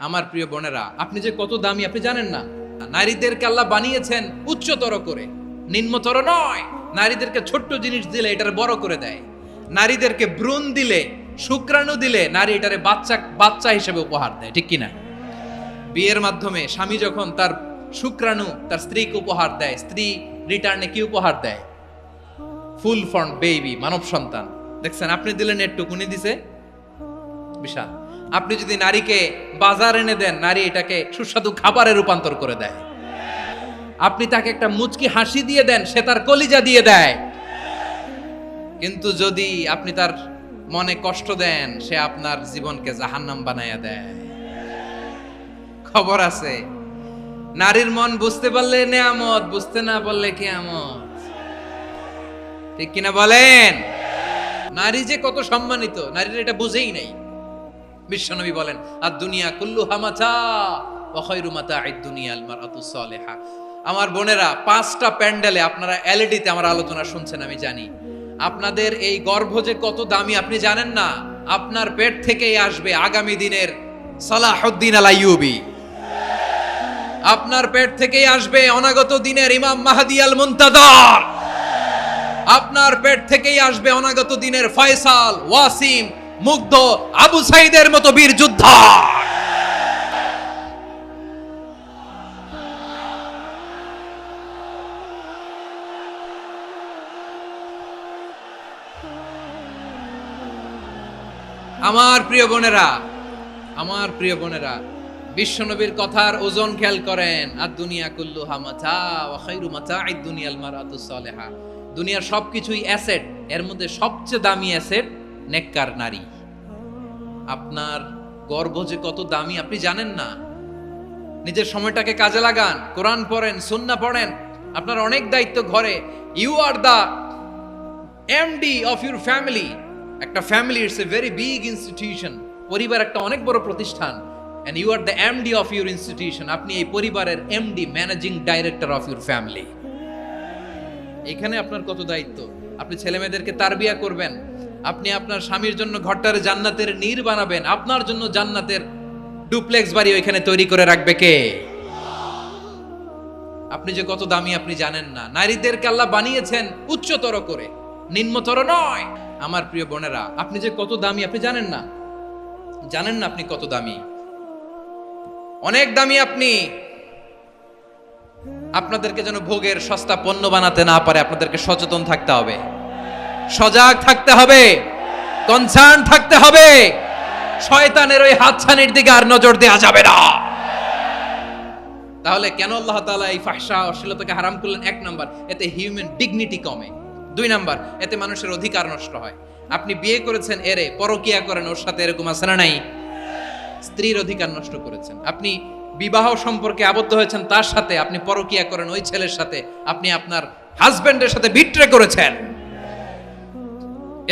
আমার প্রিয় বোনেরা, আপনি যে কত দামি আপনি জানেন না। নারীদেরকে আল্লাহ বানিয়েছেন উচ্চতর করে, নিম্নতর নয়। নারীদেরকে ছোট্ট জিনিস দিলে এটারে বড় করে দেয়। নারীদেরকে ভ্রূণ দিলে, শুক্রাণু দিলে নারী এটারে বাচ্চা বাচ্চা হিসেবে উপহার দেয়, ঠিক কিনা? বিয়ের মাধ্যমে স্বামী যখন তার শুক্রাণু তার স্ত্রীকে উপহার দেয়, স্ত্রী রিটার্নে কি উপহার দেয়? ফুল ফর্ম বেবি, মানব সন্তান। দেখছেন, আপনি দিলেন একটুকুনি দিছে বিশাল। আপনি যদি নারীকে বাজার এনে দেন, নারী এটাকে সুস্বাদু খাবারে রূপান্তর করে দেয়। আপনি তাকে একটা মুচকি হাসি দিয়ে দেন, সে তার কলিজা দিয়ে দেয়। কিন্তু যদি আপনি তার মনে কষ্ট দেন, সে আপনার জীবনকে জাহান্নাম বানায়া দেয়। খবর আছে, নারীর মন বুঝতে পারলে নেয়ামত, বুঝতে না পারলে কিয়ামত। ঠিক কিনা বলেন? নারী যে কত সম্মানিত, নারীর এটা বুঝেই নাই। বিশ্বনবী বলেন, আর দুনিয়া কুল্লুহা মাতা ওয়া খায়রু মাতা'আদ দুনিয়া আল মারআতুস সালিহা। আমার বোনেরা, 5টা প্যান্ডেলে আপনারা এলইডিতে আমার আলোচনা শুনছেন, আমি জানি। আপনাদের এই গর্ভ যে কত দামি আপনি জানেন না। আপনার পেট থেকেই আসবে আগামী দিনের সালাহুদ্দিন আল আইয়ুবী। আপনার পেট থেকেই আসবে অনাগত দিনের ইমাম মাহদী আল মুনতাজার। আপনার পেট থেকেই আসবে অনাগত দিনের ফয়সাল, ওয়াসিম, মুগ্ধ, আবু সাইদের মতো বীর যোদ্ধা। আমার প্রিয় বোনেরা, আমার প্রিয় বোনেরা, বিশ্বনবীর কথার ওজন খেয়াল করেন। আর দুনিয়া কুল্লুহা মাতা ওয়া খায়রু মাতা'আদ দুনিয়াল মারআতুস সালিহা। দুনিয়ার সবকিছুই অ্যাসেট, এর মধ্যে সবচেয়ে দামি অ্যাসেট নেককার নারী। আপনার গর্ভ যে কত দামি আপনি জানেন না। নিজের সময়টাকে কাজে লাগান, কোরআন পড়েন, সুন্নাহ পড়েন। আপনার অনেক দায়িত্ব ঘরে। You are the MD of your family. একটা family it's a very big institution. পরিবার একটা অনেক বড় প্রতিষ্ঠান। and you are the MD of your institution. আপনি এই পরিবারের MD, managing director of your family. এখানে আপনার কত দায়িত্ব। আপনি ছেলেমেয়েদেরকে তারবিয়া করবেন। আপনি আপনার স্বামীর জন্য ঘরটার জান্নাতের নীর বানাবেন। আপনার জন্য জান্নাতের ডুপ্লেক্স বাড়ি ওইখানে তৈরি করে রাখবে কে? আপনি যে কত দামি আপনি জানেন না। নারীদেরকে আল্লাহ বানিয়েছেন উচ্চতর করে, নিম্নতর নয়। আমার প্রিয় বোনেরা, আপনি যে কত দামি আপনি জানেন না। জানেন না আপনি কত দামি, অনেক দামি আপনি। আপনাদেরকে যেন ভোগের সস্তা পণ্য বানাতে না পারে, আপনাদেরকে সচেতন থাকতে হবে, সজাগ থাকতে হবে, কনসার্ন থাকতে হবে। শয়তানের ওই হাতছানির দিকে আর নজর দেওয়া যাবে না। তাহলে কেন আল্লাহ তাআলা এই ফাহশা, অশ্লীলতাকে হারাম করলেন? 1 নাম্বার, এতে হিউম্যান ডিগনিটি কমে। 2 নাম্বার, এতে মানুষের অধিকার নষ্ট হয়। আপনি বিয়ে করেছেন, এরে পরকিয়া করেন, ওর সাথে এরকম আছে না নাই? স্ত্রীর অধিকার নষ্ট করেছেন। আপনি বিবাহ সম্পর্কে আবদ্ধ হয়েছেন তার সাথে, আপনি পরকিয়া করেন ওই ছেলের সাথে, আপনি আপনার হাজবেন্ডের সাথে বিট্রে করেছেন।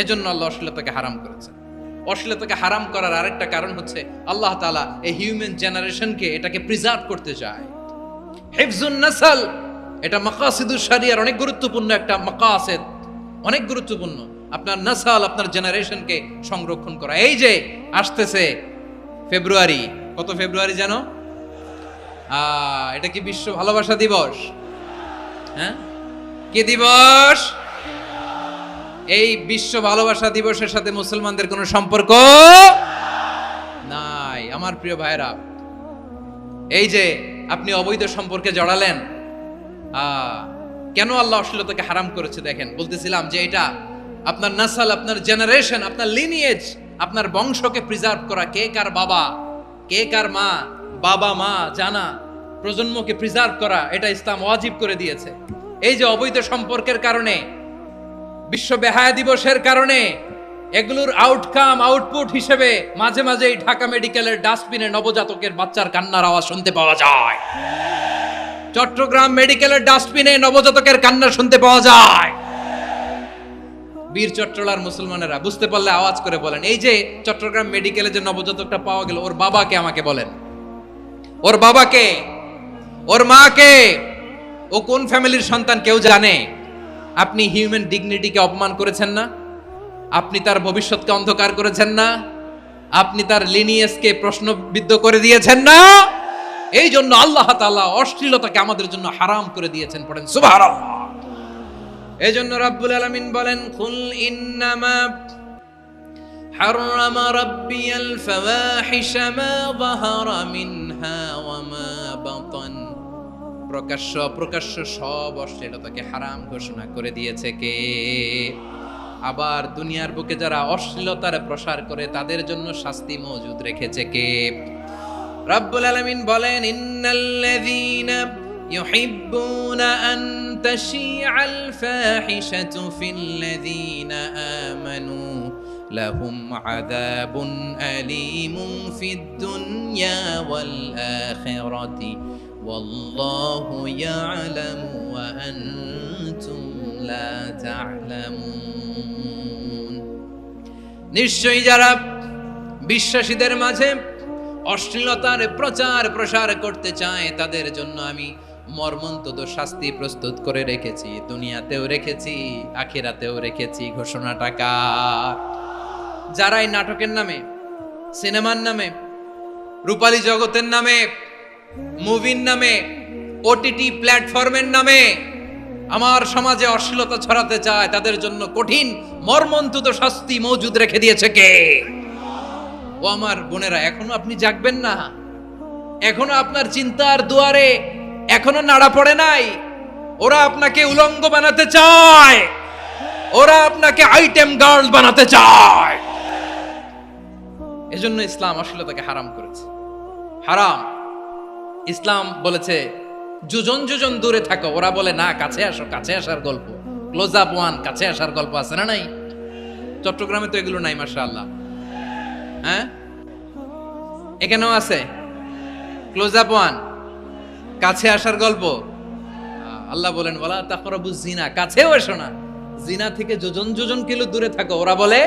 এজন্য আল্লাহ অশ্লীলতাকে হারাম করেছেন। অশ্লীলতাকে হারাম করার আরেকটা কারণ হচ্ছে আল্লাহ তাআলা এই হিউম্যান জেনারেশনকে এটাকে প্রিজার্ভ করতে চায়। হিফজুন নাসল, এটা মাকাসিদুশ শরিয়ার অনেক গুরুত্বপূর্ণ একটা মাকাসিদ, অনেক গুরুত্বপূর্ণ। আপনার নাসল, আপনার জেনারেশনকে সংরক্ষণ করা। এই যে আসতেছে ফেব্রুয়ারি, কত ফেব্রুয়ারি জানো? এটা কি বিশ্ব ভালোবাসা দিবস? হ্যাঁ, কি দিবস? এই বিশ্ব ভালোবাসা দিবসের সাথে মুসলমানদের কোনো সম্পর্ক নাই। আমার প্রিয় ভাইরা, এই যে আপনি অবৈধ সম্পর্কে জড়ালেন, কেন আল্লাহ অশ্লীলতাকে হারাম করেছে দেখেন। বলতেছিলাম যে এটা আপনার নাসল, আপনার জেনারেশন, আপনার লিনিয়েজ, আপনার বংশকে প্রিজার্ভ করা। কে কার বাবা, কে কার মা, বাবা মা জানা, প্রজন্মকে প্রিজার্ভ করা, এটা ইসলাম ওয়াজিব করে দিয়েছে। এই যে অবৈধ সম্পর্কের কারণে, বিশ্ব বেহায়া দিবসের কারণে, এগুলোর আউটকাম, আউটপুট হিসেবে মাঝে মাঝেই ঢাকা মেডিকেলের ডাস্টবিনে নবজাতকের বাচ্চার কান্নার আওয়াজ শুনতে পাওয়া যায়। চট্টগ্রাম মেডিকেলের ডাস্টবিনে নবজাতকের কান্না শুনতে পাওয়া যায়। বীর চট্টলার মুসলমানেরা বুঝতে পারলে আওয়াজ করে বলেন, এই যে চট্টগ্রাম মেডিকেলে যে নবজাতকটা পাওয়া গেল, ওর বাবাকে আমাকে বলেন। ওর বাবাকে, ওর মাকে, ও কোন ফ্যামিলির সন্তান কেউ জানে? আপনি হিউম্যান ডিগনিটিকে অপমান করেছেন না? আপনি তার ভবিষ্যৎকে অন্ধকার করেছেন না? আপনি তার লিনিয়েজকে প্রশ্নবিদ্ধ করে দিয়েছেন না। এই জন্য আল্লাহ তাআলা অশ্লীলতাকে আমাদের জন্য হারাম করে দিয়েছেন। পড়েন সুবহানাল্লাহ। এই জন্য রাব্বুল আলামিন বলেন, কুল ইন্নামা হারামা রাব্বিয়াল ফাওয়াহিশা মা যাহারা মিনহা ওয়া মা বাতান। প্রকাশ্য অপ্রকাশ্য সব অশ্লীলতাকে হারাম ঘোষণা করে দিয়েছে কে? আবার দুনিয়ার বুকে যারা অশ্লীলতার প্রসার করে তাদের জন্য শাস্তি মজুদ রেখেছে কে? রাব্বুল আলামিন বলেন, ইন্নাল্লাযীনা ইউহিব্বুনা আন তাশিআল ফাহিশাতু ফিল্লাযীনা আমানু লাহুম আযাবুন আলীমুন ফিদ দুনিয়া ওয়াল আখিরাতি ওয়াল্লাহু ইয়ালামু ওয়া আনতুম লা তা'লামুন। নিশ্চয়ই যারা বিশ্বাসীদের মাঝে অশ্লীলতার প্রচার প্রসার করতে চায় তাদের জন্য আমি মর্মন্তুদ শাস্তি প্রস্তুত করে রেখেছি, দুনিয়াতেও রেখেছি, আখিরাতেও রেখেছি। ঘোষণাটা কার? যারা এই নাটকের নামে, সিনেমার নামে, রূপালী জগতের নামে, মুভির নামে, ওটিটি প্ল্যাটফর্মের নামে আমার সমাজে অশ্লীলতা ছড়াতে চায় তাদের জন্য কঠিন মর্মন্তুদ শাস্তি মজুদ রেখে দিয়েছে কে? ও আমার বোনেরা, এখনো আপনি জাগবেন না? এখনো আপনার চিন্তার দুয়ারে এখনো নাড়া পড়ে নাই? ওরা আপনাকে উলঙ্গ বানাতে চায়, ওরা আপনাকে আইটেম গার্ল বানাতে চায়। এজন্য ইসলাম অশ্লীলতাকে হারাম করেছে। হারাম। ইসলাম বলেছে যোজন যোজন দূরে থাকো, ওরা বলে না কাছে আসো, কাছে আসার গল্প, ক্লোজ আপ ওয়ান, কাছে আসার গল্প আছে না নাই? চট্টগ্রামে তো এগুলো নাই মাশাআল্লাহ। হ্যাঁ, এখানেও আছে ক্লোজ আপ ওয়ান, কাছে আসার গল্প। আল্লাহ বলেন ওয়ালা তাকরাবুজ জিনা, কাছেও এসো না, জিনা থেকে যোজন যোজন কিলো দূরে থাকো, ওরা বলে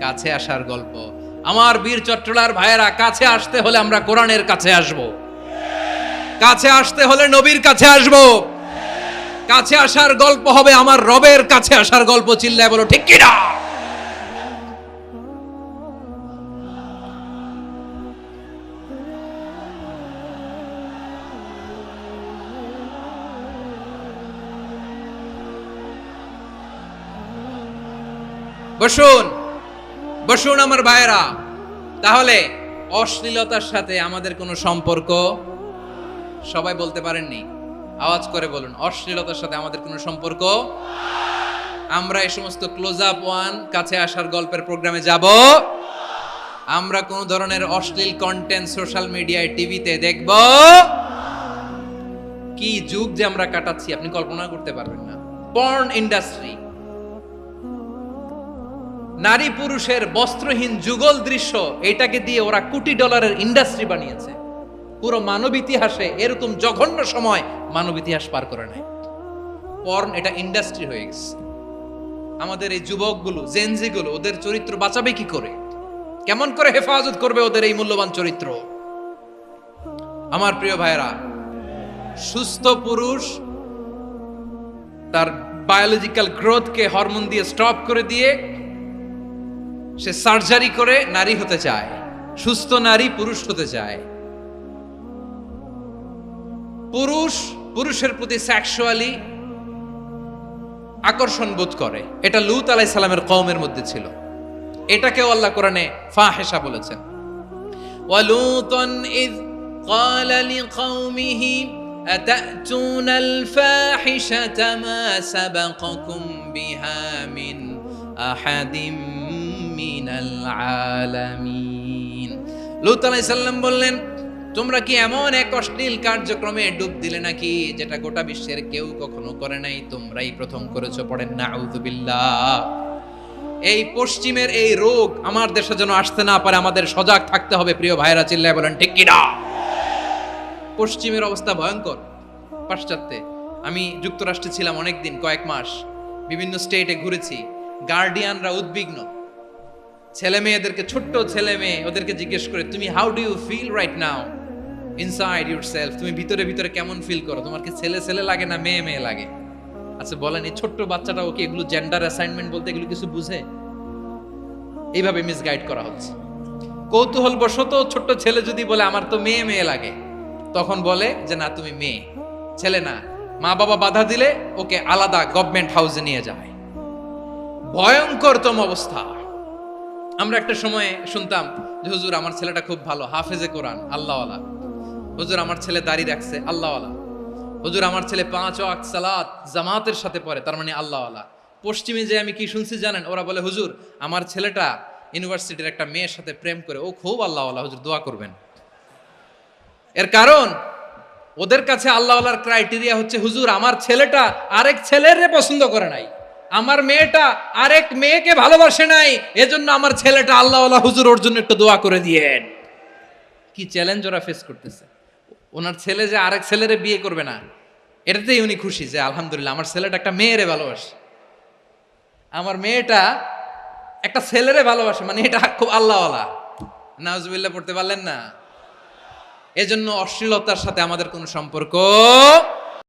কাছে আসার গল্প। আমার বীর চট্টলার ভাইয়েরা, কাছে আসতে হলে আমরা কোরআনের কাছে আসব, কাছে আসতে হলে নবীর কাছে আসব, কাছে আসার গল্প হবে আমার রবের কাছে আসার গল্প। চিল্লায় বলো ঠিক কিনা? বসুন বসুন আমার ভাইয়েরা। তাহলে অশ্লীলতার সাথে আমাদের কোনো সম্পর্ক? সবাই বলতে পারেননি, আওয়াজ করে বলুন, অশ্লীলতার সাথে আমাদের কোনো সম্পর্ক? আমরা এই সমস্ত ক্লোজ আপ ওয়ান, কাছে আসার গল্পের প্রোগ্রামে যাব? আমরা কোন ধরনের অশ্লীল কন্টেন্ট সোশ্যাল মিডিয়ায়, টিভিতে দেখব? কি যুগ যে আমরা কাটাচ্ছি আপনি কল্পনা করতে পারবেন না। পর্ন ইন্ডাস্ট্রি, নারী পুরুষের বস্ত্রহীন যুগল দৃশ্য, এটাকে দিয়ে ওরা কোটি ডলারের ইন্ডাস্ট্রি বানিয়েছে। পুরো মানব ইতিহাসে এরকম জঘন্য সময় মানব ইতিহাস পার করে নাই। পর্ন এটা ইন্ডাস্ট্রি হয়ে গেছে। আমাদের এই যুবকগুলো, জেনজিগুলো, ওদের চরিত্র বাঁচাবে কি করে? কেমন করে হেফাজত করবে ওদের এই মূল্যবান চরিত্র? আমার প্রিয় ভাইরা, সুস্থ পুরুষ তার বায়োলজিক্যাল গ্রোথকে হরমোন দিয়ে স্টপ করে দিয়ে সে সার্জারি করে নারী হতে চায়। সুস্থ নারী পুরুষ হতে চায়। পুরুষ পুরুষের প্রতি সেক্সুয়ালি আকর্ষণ বোধ করে। এটা লূত আলাইহিস সালামের কওমের মধ্যে ছিল। এটাকেও আল্লাহ কোরআনে ফাহিশা বলেছেন। ওয়ালুতান ইয ক্বালা লিকাওমিহি আতাতুনাল ফাহিশাতা মা সাবাকাকুম বিহা মিন আহাদিম মিনাল আলামিন। লূত আলাইহিস সালাম বললেন, তোমরা কি এমন এক অশ্লীল কার্যক্রমে ডুব দিলে নাকি যেটা গোটা বিশ্বের কেউ কখনো করে নাই? তোমরাই প্রথম করেছো। পড়েন নাউযুবিল্লাহ। এই পশ্চিমের এই রোগ আমার দেশে যেন আসতে না পারে, আমাদের সজাগ থাকতে হবে। প্রিয় ভাইরা, চিল্লায় বলেন ঠিক কিনা? পশ্চিমের অবস্থা ভয়ঙ্কর। পাশ্চাত্যে আমি যুক্তরাষ্ট্রে ছিলাম অনেকদিন, কয়েক মাস, বিভিন্ন স্টেটে ঘুরেছি। গার্ডিয়ানরা উদ্বিগ্ন। ছেলে মেয়েদেরকে, ছোট্ট ছেলে মেয়ে, ওদেরকে জিজ্ঞেস করে, তুমি how do you feel right now inside yourself? তুমি ভিতরে ভিতরে কেমন ফিল করো? তোমার কি ছেলে ছেলে লাগে না মেয়ে মেয়ে লাগে? আচ্ছা বলেন, এই ছোট্ট বাচ্চাটা ওকে এগুলো জেন্ডার অ্যাসাইনমেন্ট বলতে এগুলো কিছু বুঝে? এইভাবে মিসগাইড করা হচ্ছে। কৌতূহল বশত ছোট্ট ছেলে যদি বলে আমার তো মেয়ে মেয়ে লাগে, তখন বলে যে না তুমি মেয়ে, ছেলে না। মা বাবা বাধা দিলে ওকে আলাদা গভর্নমেন্ট হাউসে নিয়ে যায়। ভয়ঙ্করতম অবস্থা। আমরা একটা সময়ে শুনতাম যে হুজুর আমার ছেলেটা খুব ভালো, হাফেজে কোরআন, আল্লাহওয়ালা। হুজুর আমার ছেলে দাড়ি রাখছে, আল্লাহওয়ালা। হুজুর আমার ছেলে 5 ওয়াক্ত সালাত জামাতের সাথে পড়ে, তার মানে আল্লাহওয়ালা। পশ্চিমে যে আমি কি শুনছি জানেন? ওরা বলে হুজুর আমার ছেলেটা ইউনিভার্সিটির একটা মেয়ের সাথে প্রেম করে, ও খুব আল্লাহওয়ালা, হুজুর দোয়া করবেন। এর কারণ ওদের কাছে আল্লাহওয়ালার ক্রাইটেরিয়া হচ্ছে হুজুর আমার ছেলেটা আরেক ছেলের পছন্দ করে নাই, আমার মেয়েটা আরেক মেয়েকে ভালোবাসে নাই, এজন্য আমার ছেলেটা আল্লাহওয়ালা, হুজুর ওর জন্য একটু দোয়া করে দিয়েন। কি চ্যালেঞ্জ ওরা ফেস করতেছে। ওনার ছেলে যে আরেক ছেলেরে বিয়ে করবে না, এটাতেই উনি খুশি যে আলহামদুলিল্লাহ আমার ছেলেটা একটা মেয়েরে ভালোবাসে, আমার মেয়েটা একটা ছেলেরে ভালোবাসে, মানে এটা খুব আল্লাহওয়ালা। নাউজুবিল্লাহ পড়তে পারলেন না? এজন্য অশ্লীলতার সাথে আমাদের কোনো সম্পর্ক